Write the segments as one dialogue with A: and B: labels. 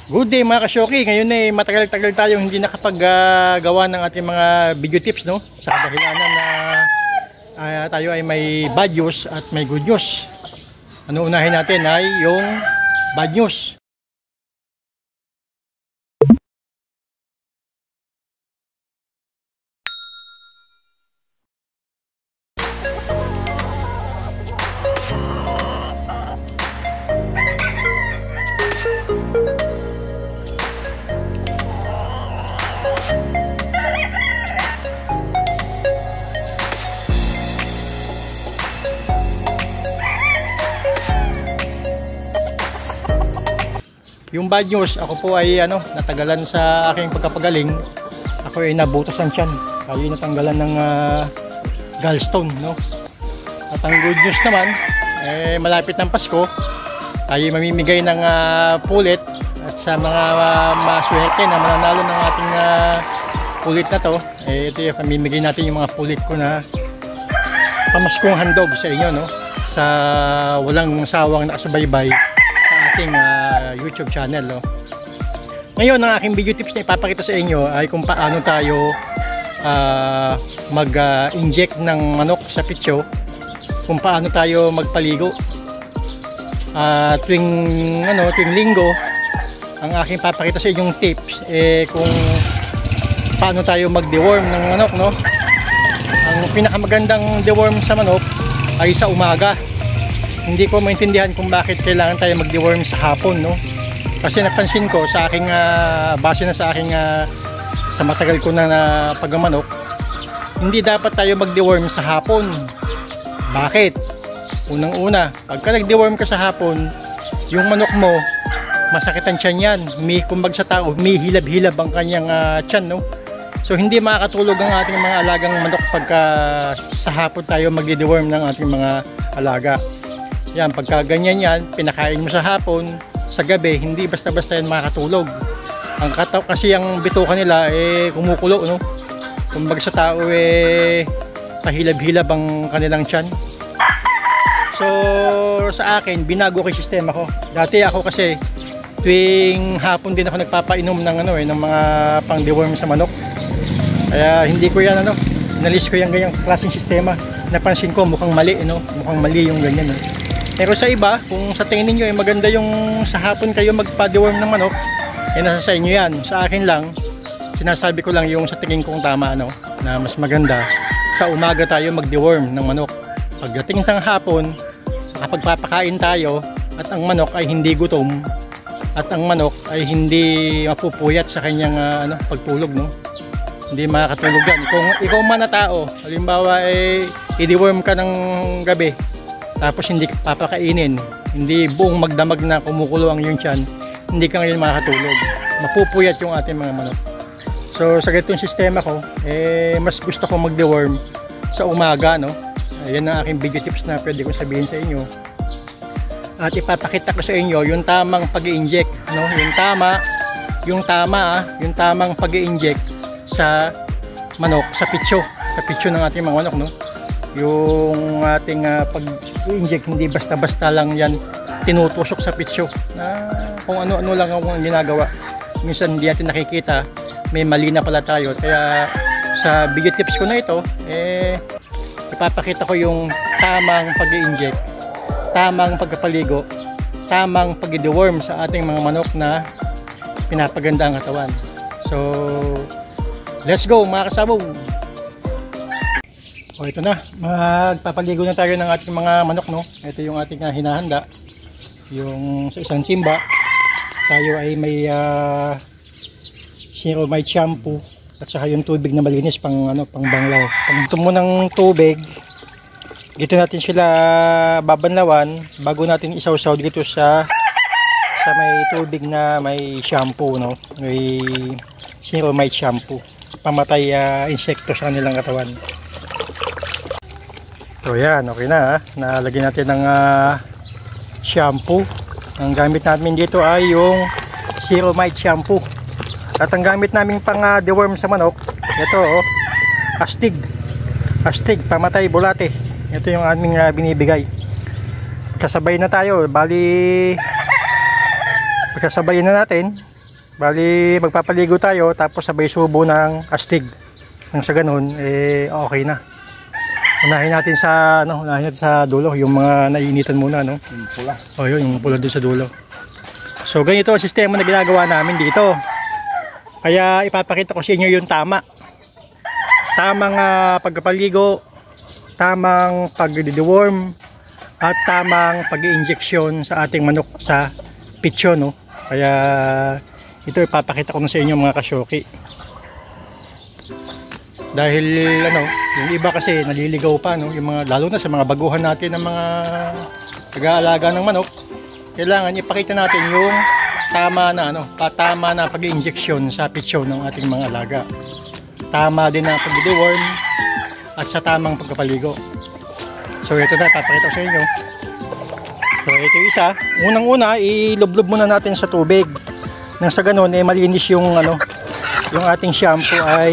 A: Good day mga kasyoki. Ngayon matagal-tagal tayong hindi nakapag-gawa ng ating mga video tips, no? Sa kadahilanan na tayo ay may bad news at may good news. Ano unahin natin ay yung bad news. Yung bad news, ako po ay natagalan sa aking pagkapagaling. Ako ay nabutas ng tiyan. Kaya natanggalan ng gallstone, no? At ang good news naman, malapit ng Pasko, tayo mamimigay ng pulit at sa mga maswerte na mananalo ng ating pulit na to, ito yung mamimigay natin yung mga pulit ko na pamaskong handog sa inyo, no? Sa walang sawang nakasubaybay sa ating YouTube channel, no? Ngayon, ang aking video tips na ipapakita sa inyo ay kung paano tayo mag-inject ng manok sa pitso, kung paano tayo magpaligo tuwing linggo. Ang aking papakita sa inyong tips kung paano tayo mag-deworm ng manok, no? Ang pinakamagandang deworm sa manok ay sa umaga. Hindi ko maintindihan kung bakit kailangan tayo mag-deworm sa hapon, no? Kasi napansin ko sa aking base na sa aking sa matagal ko na pagmamanok, hindi dapat tayo mag-deworm sa hapon. Bakit? Unang-una, pagka nag-deworm ka sa hapon, yung manok mo masakit ang tiyan yan. Kumbag sa tao, may hilab-hilab ang kanyang tiyan, no? So hindi makakatulog ang ating mga alagang manok pagka sa hapon tayo mag-deworm ng ating mga alaga. Yan, pagka ganyan yan, pinakain mo sa hapon, sa gabi, hindi basta-basta yan makakatulog. Ang kasi ang bituka nila kumukulo, no? Kumbaga sa tao pahilab-hilab ang kanilang tiyan. So sa akin, binago ko yung sistema ko. Dati ako kasi tuwing hapon din ako nagpapainom ng ng mga pang-deworm sa manok. Kaya hindi ko yan inalis ko yung ganyang klaseng sistema. Napansin ko mukhang mali, mukhang mali yung ganyan, no? Pero sa iba, kung sa tingin niyo ay maganda yung sa hapon kayo magpa-deworm ng manok, nasa sa inyo yan. Sa akin lang, sinasabi ko lang yung sa tingin kong tama, na mas maganda sa umaga tayo mag-deworm ng manok. Pagdating sa hapon, makapagpapakain tayo at ang manok ay hindi gutom at ang manok ay hindi mapupuyat sa kanyang pagtulog, no? Hindi makakatulog yan. Ikaw man na tao, halimbawa i-deworm ka ng gabi, tapos hindi ka papakainin, hindi buong magdamag na kumukulo ang iyong tiyan, hindi ka ngayon makakatulog. Mapupuyat yung ating mga manok. So sa ganitong sistema ko, mas gusto ko mag-deworm sa umaga, no? Ayan ang aking video tips na pwede kong sabihin sa inyo. At ipapakita ko sa inyo yung tamang pag-i-inject, no? Yung tamang pag-i-inject sa manok, sa pitso ng ating mga manok, no? Yung ating pag-inject, hindi basta-basta lang yan tinutusok sa pitso na kung ano-ano lang ang ginagawa. Minsan hindi natin nakikita, may mali na pala tayo. Kaya sa video tips ko na ito, ipapakita ko yung tamang pag-inject, tamang pagpapaligo, tamang pag-deworm sa ating mga manok na pinapaganda ang katawan. So let's go mga kasabog. O ito na, magpapaligo na tayo ng ating mga manok, no? Ito yung ating hinahanda. Yung sa isang timba, tayo ay may Ceramide shampoo at saka yung tubig na malinis pang banglaw. Pag mo ng tubig, dito natin sila babanlawan bago natin isawsaw dito sa may tubig na may shampoo, no? May Ceramide shampoo. Pamatay insekto sa kanilang katawan. So yan, okay na. Nalagyan natin ng shampoo. Ang gamit namin dito ay yung Ceramide shampoo. At ang gamit namin pang deworm sa manok, ito astig, pamatay bulate. Ito yung aming binibigay. Kasabay na tayo, bali pagkasabay na natin, Bali, magpapaligo tayo tapos sabay subo ng astig. Nang sa ganun, okay na. Unahin natin sa dulo, yung mga naiinitan muna, no?
B: Yung pula.
A: O yun, yung pula doon sa dulo. So, ganito ang sistema na ginagawa namin dito. Kaya ipapakita ko sa inyo yung tamang pagpapaligo, tamang pag-deworm, at tamang pag-injection sa ating manok sa pitcho, no? Kaya ito ipapakita ko na sa inyo mga kasyoki. Dahil yung iba kasi naliligaw pa, no? Yung mga, lalo na sa mga baguhan natin ng mga nag-aalaga ng manok, kailangan ipakita natin yung tama na pag-injection sa pitcho ng ating mga alaga. Tama din ang pag-deworm at sa tamang pagpapaligo. So ito na, papakita ko sa inyo. So ito yung isa. Unang-una, ilublob muna natin sa tubig. Nang sa ganun, malinis yung yung ating shampoo ay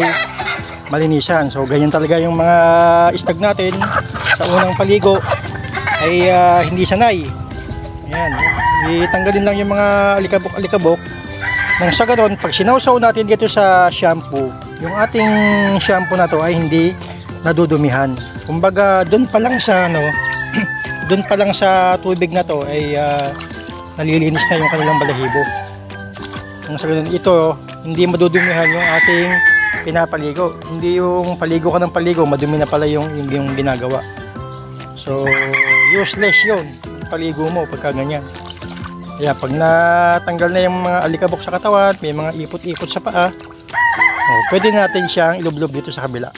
A: malinisan. So ganyan talaga yung mga istag natin sa unang paligo ay hindi sanay. Ayan, itanggalin lang yung mga alikabok. Nang sa ganun, pag sinawsaw natin dito sa shampoo, yung ating shampoo na to ay hindi nadudumihan. Kumbaga, doon pa lang sa doon pa lang sa tubig na to ay nalilinis na yung kanilang balahibo. Nang sa ganun, ito hindi madudumihan yung ating pinapaligo. Hindi yung paligo ka ng paligo, madumi na pala yung ginagawa. So, useless yun. Paligo mo pagka ganyan. Kaya pag natanggal na yung mga alikabok sa katawan, may mga ipot-ipot sa paa, pwede natin siyang ilublob dito sa kabila.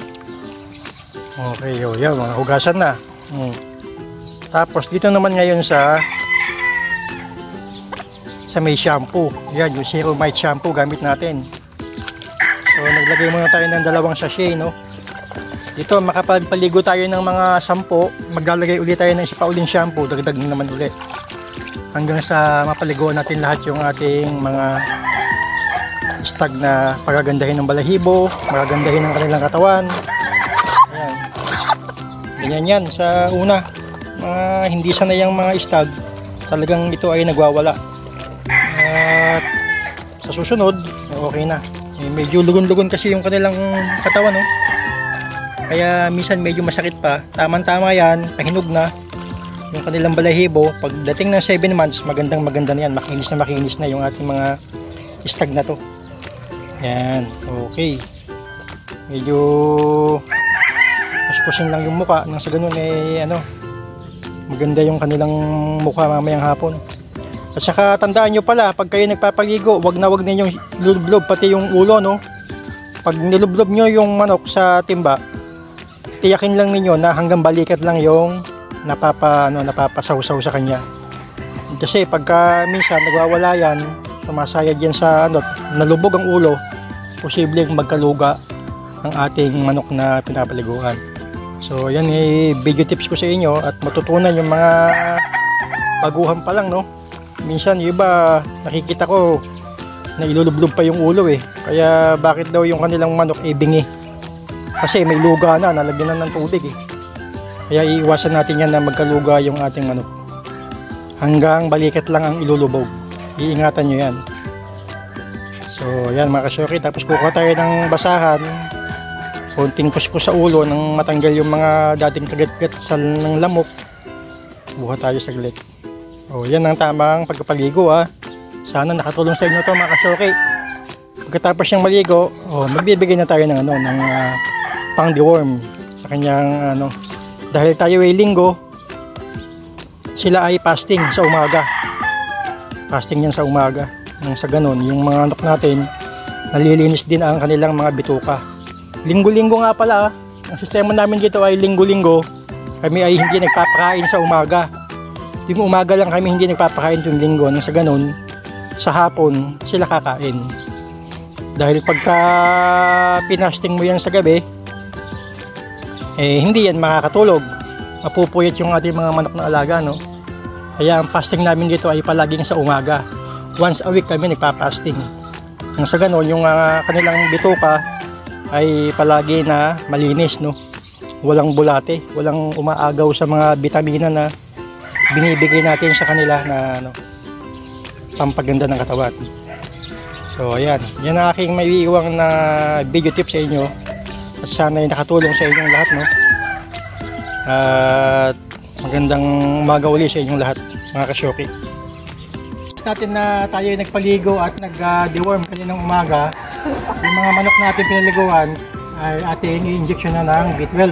A: Okay, yan, mga hugasan na. Tapos dito naman ngayon sa may shampoo. Yan, yung Ceromite shampoo gamit natin. So naglagay muna tayo ng 2 sachet, no? Dito makapagpaligo tayo ng mga 10, maglalagay ulit tayo ng isa pa uling shampoo, dagdag naman ulit. Hanggang sa mapaliguan natin lahat yung ating mga stag na pagagandahin ng balahibo, magagandahin ng kanilang katawan. Ayan. Ganyan yan sa una. Mga hindi sanay ang mga stag, talagang ito ay nagwawala. At sa susunod, okay na. Medyo lugon-lugon kasi yung kanilang katawan, no? Kaya minsan medyo masakit pa. Tama-tama yan, pahinog na yung kanilang balahibo. Pagdating ng 7 months, magandang-maganda na yan. Makinis na yung ating mga stag na to. Yan, okay. Medyo kuskusin lang yung muka. Nang sa ganun maganda yung kanilang mukha mamayang hapon. At saka tandaan nyo pala, pag kayo nagpapaligo, wag na wag ninyong lublob pati yung ulo, no? Pag nilublob nyo yung manok sa timba, tiyakin lang ninyo na hanggang balikat lang yung napapasawsaw sa kanya. Kasi pagka minsan nagwawala yan, sumasayad yan sa nalubog ang ulo, posibleng magkaluga ang ating manok na pinapaliguan. So yan video tips ko sa inyo at matutunan yung mga baguhan pa lang, no? Minsan yung iba nakikita ko na ilulublob pa yung ulo kaya bakit daw yung kanilang manok bingi? Kasi may luga na, nalagyan na ng tubig Kaya iiwasan natin yan na magkaluga yung ating manok. Hanggang balikat lang ang ilulubog. Iingatan nyo yan. So yan mga kasyoki, tapos kukuha tayo ng basahan, konting kuskus sa ulo nang matanggal yung mga dating kagat-gat ng lamok. Buha tayo saglit. Yan ang tamang pagpapaligo Sana nakatulong sa inyo to mga kasyoki. Pagkatapos niyang maligo, magbibigay na tayo ng pang deworm sa kanyang dahil tayo ay linggo, sila ay fasting sa umaga. Fasting yan sa umaga. Nang sa ganun, yung mga anak natin nalilinis din ang kanilang mga bituka. Linggo-linggo nga pala, ang sistema namin dito ay linggo-linggo. Kami ay hindi nagpapakain sa umaga. Yung umaga lang kami hindi nagpapakain tuwing linggo. Nang sa ganun, sa hapon sila kakain. Dahil pagka pinasting mo yan sa gabi, hindi yan makakatulog. Mapupuyat yung ating mga manok na alaga, no? Kaya ang fasting namin dito ay palaging sa umaga. Once a week kami nagpa-fasting. Nang sa ganun, yung kanilang bituka ay palagi na malinis, no? Walang bulate, walang umaagaw sa mga bitamina na binibigay natin sa kanila na pampaganda ng katawan. So ayan, yan ang aking may iiwang na video tip sa inyo. At sana ay nakatulong sa inyong lahat, no? At magandang umaga uli sa inyong lahat, mga kasyoki. Natin na tayo ay nagpaligo at nag-deworm kaninang umaga. Yung mga manok natin pinaliguan ay ating i-injection na ng B12.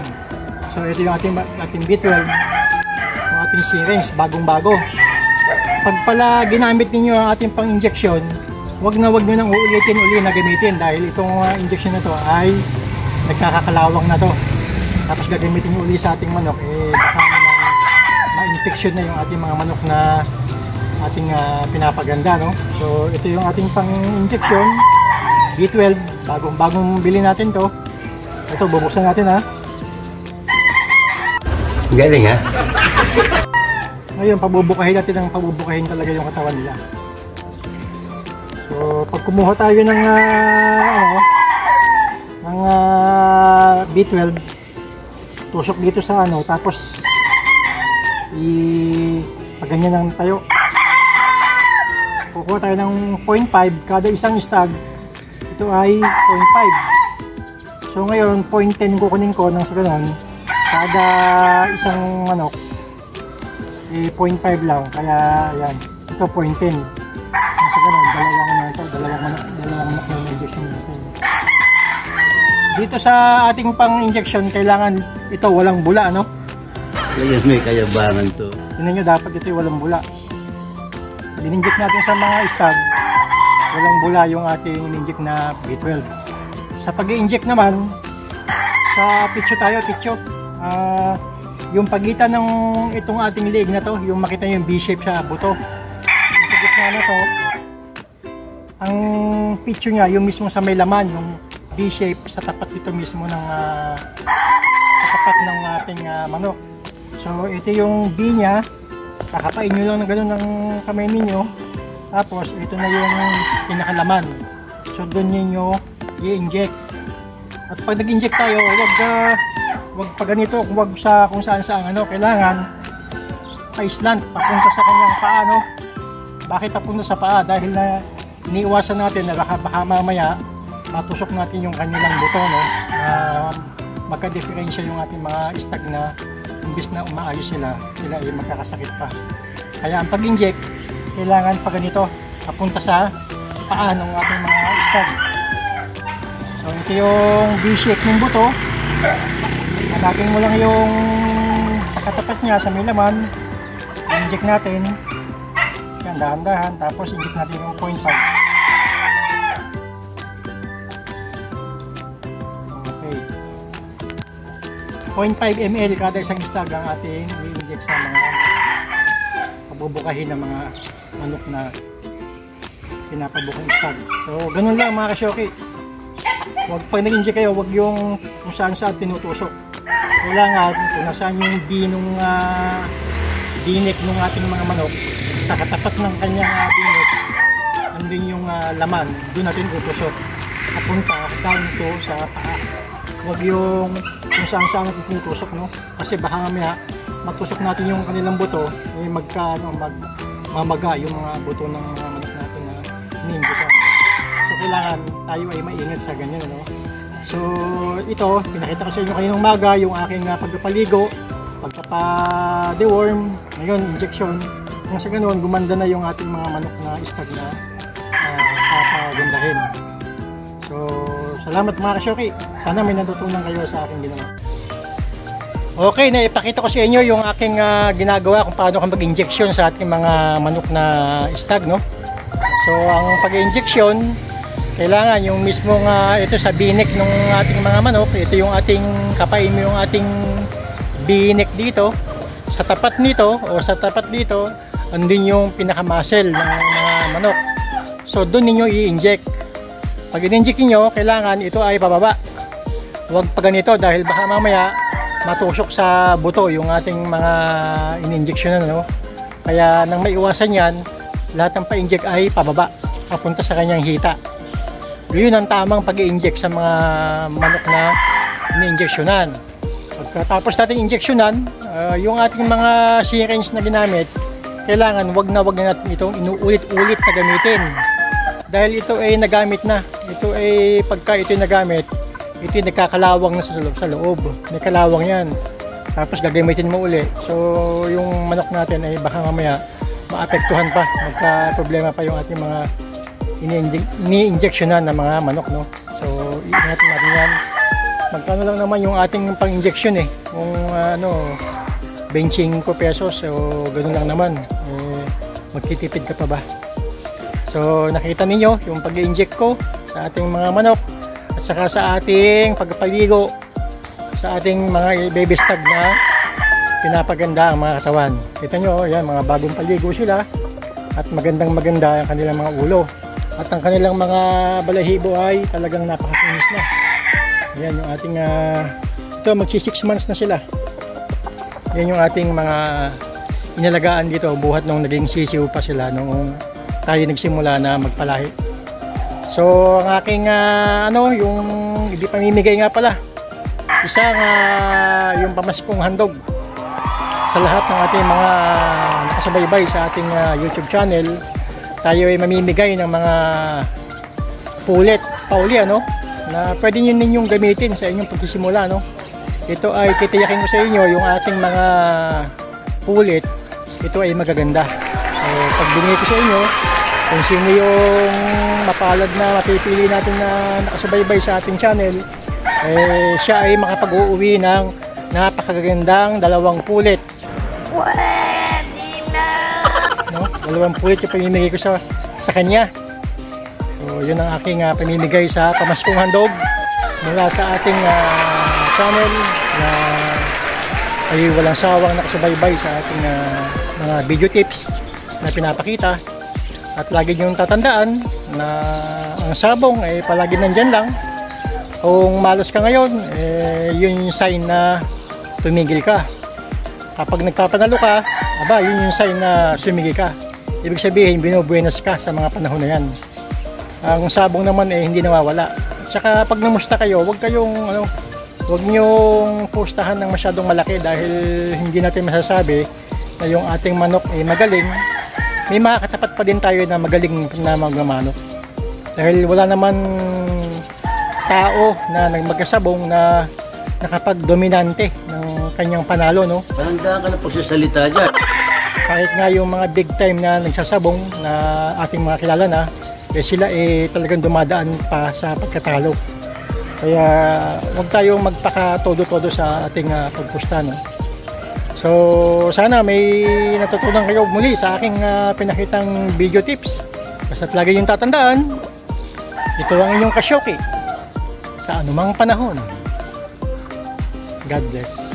A: So ito yung ating B12, yung ating syringe, bagong-bago. Pag pala ginamit ninyo ang ating pang-injection, wag nyo nang uulitin uli na gamitin dahil itong injection na to ay nagkakakalawang na to. Tapos gagamitin nyo uli sa ating manok, baka ma-infection na yung ating mga manok na ating pinapaganda, no? So ito yung ating pang-injection B12, bagong bili natin to. Ito, bubuksan natin, ha.
B: Galing, ha?
A: Ngayon, pabubukahin natin ng pabubukahin talaga yung katawan nila. So pag kumuha tayo ng B12, tusok dito sa tapos pag ganyan lang tayo, kukuha tayo ng 0.5 kada isang stag. Ito ay 0.5. So ngayon 0.10 kukunin ko nang sa ganun, kada isang manok 0.5 lang, kaya yan, ito 0.10. Nang sa ganun, dalawang manok na injection natin. Dito sa ating pang-injection, kailangan ito walang bula, no?
B: Kaya may kayabangan to.
A: Tingnan nyo, dapat ito walang bula. Pag in-inject natin sa mga stag, walang bula yung ating in-inject na B12. Sa pag-i-inject naman, sa pitcho, yung pagitan ng itong ating leg na to, yung makita nyo yung B-shape sa buto. Sa gitna na to, ang pitcho nya, yung mismo sa may laman, yung B-shape sa tapat dito mismo ng sa tapat ng ating manok. So ito yung B nya, kakapain nyo lang ng gano'n ng kamay ninyo, tapos ito na yung pinakalaman. So doon ninyo i-inject. At pag nag-inject tayo, wag pa ganito, wag sa kung saan kailangan pa-slant, papunta sa kanyang paa, no? Bakit papunta sa paa? Dahil na iniiwasan natin na baka mamaya matusok natin yung kanilang buto, no? Magka-diferensya yung ating mga stag na imbis na umaayos sila ay magkakasakit pa. Kaya ang pag-inject, kailangan pa ganito, papunta sa paa ng ating mga stag. So ito yung B-shape ng buto. Hanapin mo lang yung katapat niya sa may laman, inject natin yan, dahan-dahan, tapos inject natin yung 0.5. Okay, 0.5 ml kada isang stag ang ating i-inject sa mga pabubukahin ng mga manok na pinapabukang stag. So ganun lang mga kasyoki. Huwag pag nag-inject kayo, huwag yung kung saan tinutusok. Kailangan kung nasaan yung binik ng ating mga manok, sa katapat ng kanyang binik, andun yung laman, doon natin utusok. Papunta down to sa paa. Huwag yung kung saan natin tinutusok, no? Kasi baka mamaya matusok natin yung kanilang buto, mamaga yung mga buto ng mga manok natin na inimbukan. So kailangan tayo ay maingat sa ganyan, no? So ito, pinakita ko sa inyo kaninang umaga yung aking pagpapaligo, pagpapa-deworm, ngayon injection. Kung sa ganoon, gumanda na yung ating mga manok na stag na papagandahin. So salamat mga kasyoki, sana may natutunan kayo sa aking ginawa. Okay, naipakita ko sa inyo yung aking ginagawa kung paano ka mag-injection sa ating mga manok na stag, no? So ang pag-injection, kailangan yung mismong ito sa binik ng ating mga manok, ito yung ating kapain mo yung ating binik dito, sa tapat nito o sa tapat dito andun yung pinaka-muscle ng mga manok. So doon niyo i-inject. Pag in-inject niyo, kailangan ito ay pababa, huwag pa ganito dahil baka mamaya matusok sa buto yung ating mga in-injection, no? Kaya nang maiwasan yan, lahat ng pa-inject ay pababa, papunta sa kanyang hita. Yun ang tamang pag-i-inject sa mga manok na ini-injectionan. Pagkatapos natin injectionan, yung ating mga syringe na ginamit, kailangan wag na natin itong inuulit-ulit na gamitin. dahil ito ay nagamit na. Ito ay pagka ito ay nagamit, ito ay nagkakalawang na sa loob. May kalawang yan. Tapos gagamitin mo uli. So yung manok natin ay baka mamaya maapektuhan pa. Magka problema pa yung ating mga ini-injectionan na mga manok, no? So iingatan natin yan. Magkano lang naman yung ating pang-injection eh. Kung 25 pesos. So ganoon lang naman. Magtitipid ka pa ba? So nakita ninyo yung pag-inject ko sa ating mga manok at saka sa ating pagpapaligo sa ating mga baby stag na pinapaganda ang mga katawan. Kita nyo, yan, mga bagong paligo sila at magandang maganda ang kanilang mga ulo at ang kanilang mga balahibo ay talagang napakakinis na. Yan yung ating ito magsi 6 months na sila. Yan yung ating mga inalagaan dito buhat nung naging sisiw pa sila nung tayo nagsimula na magpalahi. So ang aking yung hindi pamimigay nga pala, isang yung pamaskong handog sa lahat ng ating mga nakasubaybay sa ating YouTube channel. Tayo ay mamimigay ng mga pauli na pwede nyo ninyong gamitin sa inyong pagsisimula, no? Ito ay titiyakin ko sa inyo yung ating mga pulit, ito ay magaganda. So pag binigay ko sa inyo, kung sino yung mapalad na mapipili natin na nakasubaybay sa ating channel, siya ay makapag-uuwi ng napakagandang 2 pulit. No? 2 pulit yung pamimigay ko sa kanya. So yun ang aking pamimigay sa pamaskong handog mula sa ating channel na ay walang sawang nakasubaybay sa ating mga video tips na pinapakita. At lagi niyong tatandaan na ang sabong ay palagi nandyan lang. Kung malos ka ngayon, yun yung sign na tumigil ka. Kapag nagpapanalo ka, yun yung sign na sumigil ka. Ibig sabihin, binubuenas ka sa mga panahon na yan. Ang sabong naman hindi nawawala. At saka pag namusta kayo, huwag niyong postahan ng masyadong malaki dahil hindi natin masasabi na yung ating manok ay magaling. May makakatapat pa din tayo na magaling na magmamanok. Dahil wala naman tao na magkasabong na nakapag-dominante ng kanyang panalo, no?
B: Tandaan ka na pagsasalita dyan.
A: Kahit nga yung mga big time na nagsasabong na ating mga kilala na, sila talagang dumadaan pa sa pagkatalo. Kaya huwag tayong magpaka-todo-todo sa ating pagpusta, no? So sana may natutunan kayo muli sa aking pinakitang video tips. Basta't lagi yung tatandaan, ito ang inyong Kasyoki sa anumang panahon. God bless.